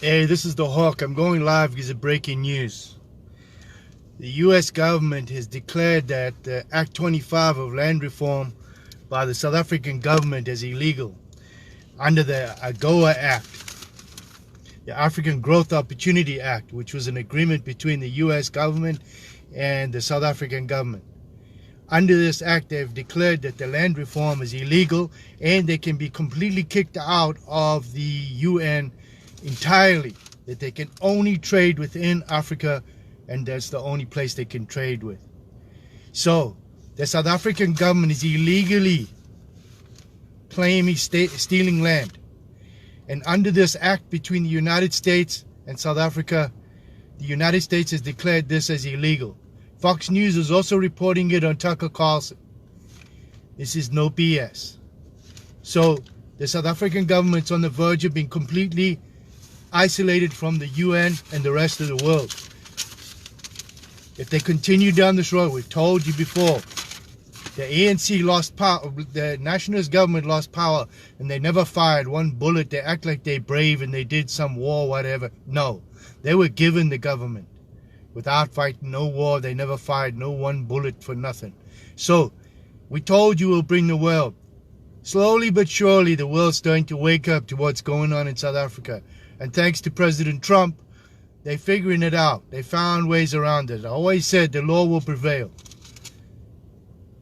Hey, this is the Hawk. I'm going live because of breaking news. The U.S. government has declared that Act 25 of land reform by the South African government is illegal under the AGOA Act, the African Growth Opportunity Act, which was an agreement between the U.S. government and the South African government. Under this act, they've declared that the land reform is illegal and they can be completely kicked out of the UN entirely, that they can only trade within Africa, and that's the only place they can trade with. So the South African government is illegally claiming stealing land, and under this act between the United States and South Africa, the United States has declared this as illegal. Fox News is also reporting it on Tucker Carlson. This is no BS. So the South African government's on the verge of being completely isolated from the UN and the rest of the world. If they continue down this road, we've told you before, the ANC lost power, the nationalist government lost power, and they never fired one bullet. They act like they're brave and they did some war, whatever. No, they were given the government without fighting, no war. They never fired no one bullet for nothing. So we told you we'll bring the world. Slowly but surely, the world's starting to wake up to what's going on in South Africa. And thanks to President Trump, they're figuring it out. They found ways around it. I always said the law will prevail.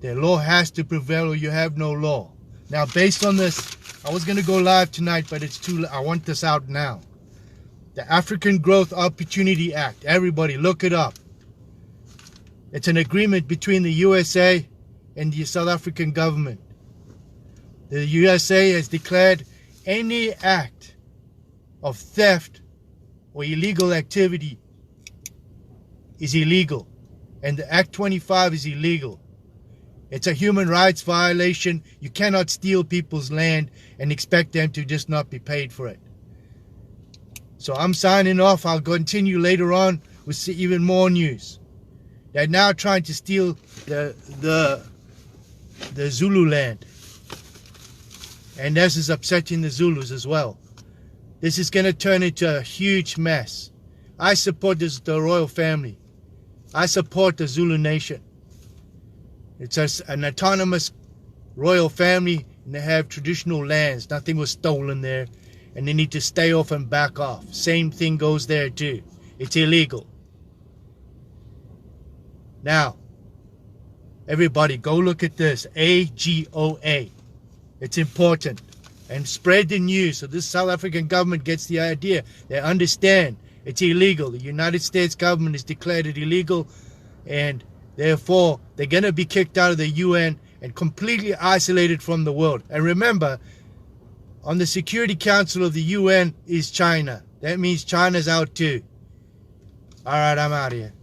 The law has to prevail or you have no law. Now, based on this, I was going to go live tonight, but it's too late. I want this out now. The African Growth Opportunity Act. Everybody, look it up. It's an agreement between the USA and the South African government. The USA has declared any act of theft or illegal activity is illegal, and the Act 25 is illegal. It's a human rights violation. You cannot steal people's land and expect them to just not be paid for it. So I'm signing off. I'll continue later on with even more news. They're now trying to steal the Zulu land, and this is upsetting the Zulus as well. This is going to turn into a huge mess. I support the royal family. I support the Zulu nation. It's an autonomous royal family, and they have traditional lands. Nothing was stolen there, and they need to stay off and back off. Same thing goes there too. It's illegal. Now, everybody, go look at this. AGOA. It's important. And spread the news so this South African government gets the idea. They understand it's illegal. The United States government has declared it illegal, and therefore they're going to be kicked out of the UN and completely isolated from the world. And remember, on the Security Council of the UN is China. That means China's out too. All right, I'm out of here.